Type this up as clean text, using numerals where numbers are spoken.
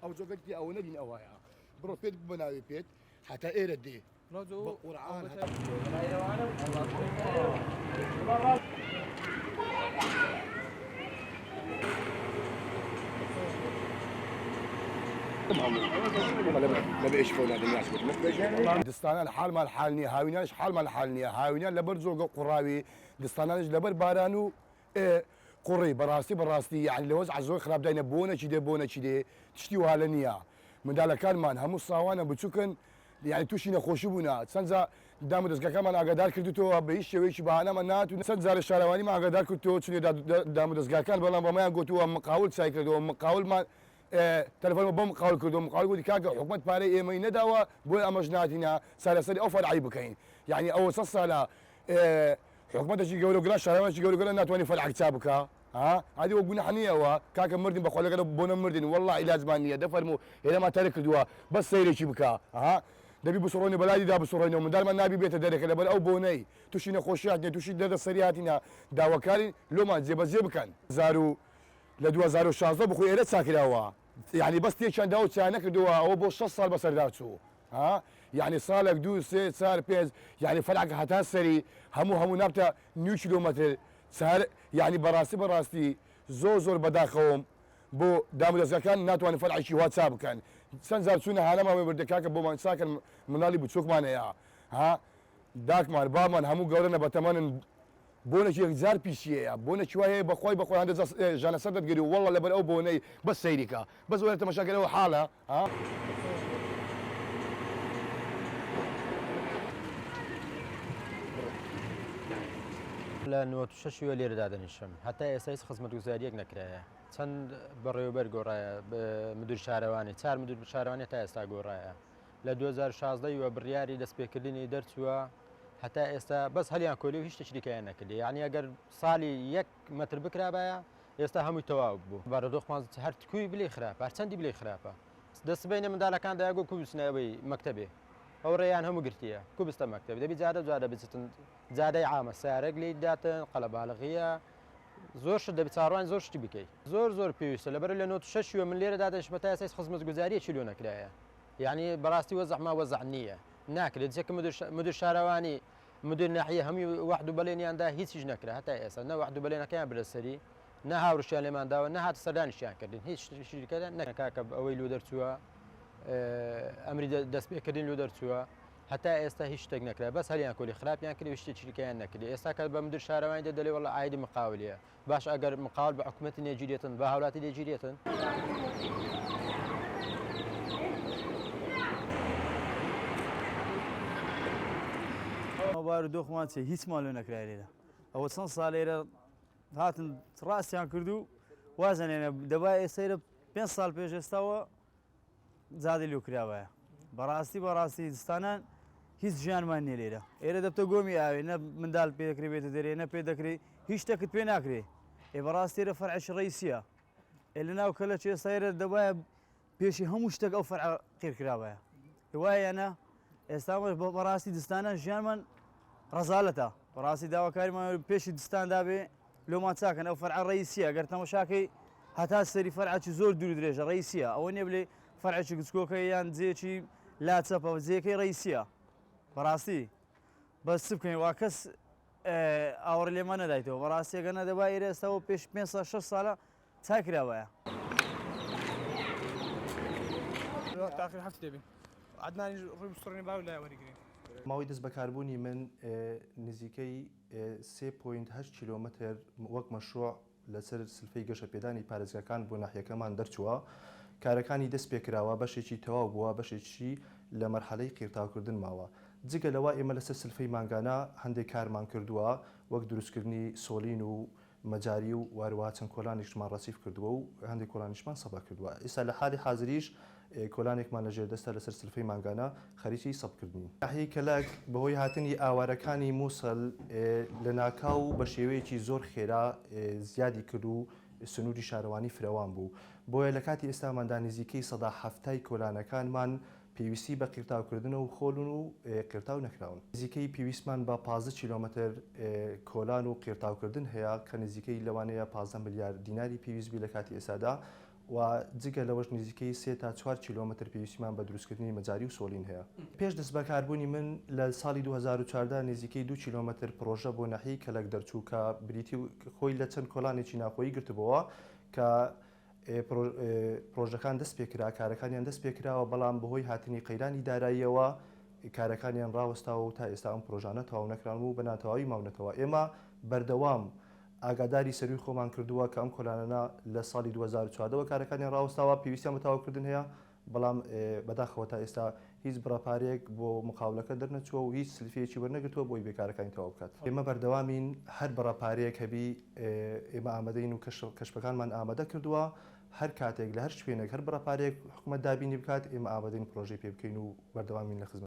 او زوجتي او نبي اوايا بروفيت بناوي بيت حتى ايردي رجو قرآن ما بيش فولا الناس دستان الحال مال حالني هاويناش حال مال حالني هاوينا لبرزو قراوي دستاناش لبر بارانو قري براستي يعني لو وزع زوج خراب داينا بونا كذي تشتي وهالنيا من دالا كان مان همو صاوانا بتشكن يعني توشينا خوشبونا سنزا دام دزگا كمان اقدار كردتو بهش شويش بهانه منات سنزا الشارواني ما اقدار كردتو تشني دام دزگا كان بلا ما قلتو مقاول سايكردو مقاول ما تلفون بوم قاول كردو مقاول ودي كاك حكومه باري اي مي نداوا بو امجناتنا سلاسل اوفر عيب كاين يعني اول صاله حكومه تجي يقولوا قلا شاروان يقولوا قلا ناتوني فرع كتابك ها هذه وقلنا حنيه وكاك مردين بقول لك بونا مردين والله لازم اني دفرمو الى ما ترك دوا بس سيري شبكا ها دبي بصروني بلادي دا بصروني ومن دار ما نبي بيت درك بل او بوني توشينا خوشياتني توشي دد سرياتنا دا وكالي لو ما زيب كان زارو لدوا زارو شازو بخو ايرت ساكراوا يعني بس تي كان داو تشانك دوا او بو 6 صار بس داتو ها يعني صالك دو سي صار بيز يعني فرعك حتى سري همو نبتا نيو كيلومتر صار يعني براستي زور بداخهم بو دام دزگا كان ناتواني فرع شي واتساب كان سنزار سونا هانا ما بردكاك بو من ساكن منالي بتشوك مانا يا ها داك مان بامان همو قولنا بتمن بونا شي زار بيشيه بونا شويه بخوي عند جانا سدد قالوا والله لبل او بوني بس سيريكا بس ولا مشاكل او حاله ها لأنه تششوا ليرة دادن الشم حتى أساس خدمة وزارية نكراها چەند بەڕێوەبەر گۆڕایە مدیر شارەوانی چار مدیر شارەوانی تا ئێستا گۆڕایە لە 2016 وە بڕیاری دەستپێکردنی دەرچووە هەتا ئێستا بەس هەلیان کۆلی و هیچ شتێکیان نەکردی یعنی ئەگەر ساڵی 1 مەتر بکرابایە ئێستا هەمووی تەواو بوو بارودۆخمان هەر کوی بلێ خراپە هەر چەندی بلێ خراپە دەستبینە منداڵەکان دایگۆ کوبستنەوەی مەکتەبێ ئەو ڕێیان هەموو گرتیە کوبستە مەکتەب دەبی جارە بچتن جادەی عامە سارەک لێی داتن قەلەباڵغیە زۆر شت دەبێت چاڕوان زۆر شتی بکەیت زۆر پێویستە لەبەر لە 96 من لێرە دادەشمە تا ئێستا خزمەت گوزاریە چیلۆ نەکرایە یعنی بەڕاستی وەزەحما وەزع نییە ناکرێت جێکە مدیر شارەوانی مدیر ناحیە هەمووی وەحد و بەڵێنیاندا هیچیش نەکرا هەتا ئێستا نە وەحد و بەڵێنەکەیان برەسەری نە هاوڕشیان لێمان داوە نە هاتە سەردانیشیان کردین هیچ شتێکەکە نەکاکە ئەوەی لۆ دەرچووە ئەمری دەستپێکردن لۆ دەرچووە هەتا ئێستا هیچ شتێک نەکرا بەس هەلیان کۆلی خراپیان کردی شتێکیان نەکردی ئێستا کە بە مدیر شارەوانی دەدەڵێ وەڵڵا ئایدی مقاولەیە باش ئەگەر مقاول بە حکوومەتی نێگیرێتن بە هاوڵاتی لێگیرێتن بارودۆخمان چێ هیچمان لێ نەکرا لێرە ئەوە چەند ساڵێرە هاتن ڕاستیان کردو وازانێنە دەبای ئێستێرە 5 ساڵ پێش ئێستاوە زادی لێ کراوایە بەڕاستی دستانان هیچ ژیانمان نیە لێرە ئێرە دەبتە گۆمی ئاوێ نە منداڵ پێ دەکرێ بێتە دەرێ نە پێ دەکرێت هیچ شتێکت پێ ناکرێ بەڕاستیێرە فەرعشی ڕیسیە لە ناو کە لە چێستایرە دەبایە پێشی هەموو شتێک ئەو فەرع قیرکراوایە وایەنە ئێستامەش بەڕاستی دستانان ژیانمان ڕەزالەتە بەڕاستی داواکاریمان پێشی دستاندا بێ لۆمان چاکەن ئەو فەرع ڕیسیە گەر تەماشاکەی هەتا سەری فەرعی زۆر دوور درێژە ڕیسیە ئەوە نییە بڵێ فەرعی گچکۆکە یان جێکی لاچەپە جێەکەی ڕیسیە بەڕاستی بەس بکەین وا کەس ئاوەڕ لێمە نەدایتەوە بەڕاستیەکە نەدەبا ئێرە ئێستاەوە پێش 5 ساڵە چاکراوایە تاخیر هەفت دەبین عدنانی ڕووی بستڕنی باو لای وەرگین ماوەی دەست بەکاربوونی من نزیکەی 3.8 کیلۆمەتر وەک مەشروع لەسەر سلفەی گەشە پێدانی پارێزگاکان بۆ ناحیەکەمان دەرچووە کارەکانی دەست پێکراوە بەشێکی تەواو بووە بەشێکی لە مەرحەلەی قیرتاوکردن ماوە جگە لەوە ئێمە لەسەر سلفەی مانگانە هەندێک کارمان کردووە وەک دروستکردنی سۆلین و مەجاری و واروها چەند کۆلانێکمان ڕەسیف کردووە و هەندێک کۆلانیشمان سەبا کردووە ئێستا لە حالی حاضریش کۆلانێکمان لەژێر دەستە لەسەر سلفەی مانگانە خەریکی سەبکردنی ناحیەی کەلاک بەهۆی هاتنی ئاوارەکانی مووسڵ لە ناکاو بە شێوەیەکی زۆر خێرا زیادی کرد و سنووری شارەوانی فرەوان بوو بۆیە لە کاتی ئێستاماندا نزیکەی 170 کۆلانەکانمان پێویستی بە قیرتاوکردنە و خۆلون و قیرتاو نەکراون نزیکەی پێویستمان بە 15 کیلۆمەتر کۆلان و قیرتاوکردن هەیە کە نزیکەی لەوانەیە 15 ملیار دیناری پێویست بی لە کاتی ئێستادا و جگە لەوەش نزیکەی 3 تا 4 کیلۆمتر پێویستیمان بە دروستکردنی مەجاری و سۆلین هەیە. پێش دەست بەکاربوونی من لە ساڵی 2014 نزیکەی 2 کیلۆمتر پرۆژە بۆ ناحیەی کەلک دەرچوو کە بریتی خۆی لە چەند کۆڵانێکی ناخۆیی گرتبەوە کە پرۆژەکان دەست پێکرا کارەکانیان دەست پێکراوە بەڵام بەهۆی هاتنی قەیرانی داراییەوە کارەکانیان ڕاوەستاوە و تا ئێستا ئەم پرۆژانە تەواو نەکران و بە ناتەواوی ماونەتەوە. ئێمە بەردەوام ئاگاداری سەروی خۆمان کردووە کە ئەم کۆلانە لە ساڵی 2014 کارەکانیان ڕاوەستاوە پێویستیان بە تەواوکردن هەیە بەڵام بەداخەوە تا ئێستا هیچ بڕاپارێک بۆ مقاولەکە دەرنەچووە و هیچ سلفەیەکی وەرنەگرتووە بۆی بێکارەکانی تەواو بکات. ئێمە بەردەوامین هەر بڕاپارەیەک هەبی ئێمە ئامادەین و کەشفەکانمان ئامادە کردووە هەر کاتێک لە هەر شوێنێک هەر بڕاپارێک حکوومەت دابینی بکات ئێمە ئامادەین پرۆژەی پێ بکەین و بەردەوامین لە خزمەت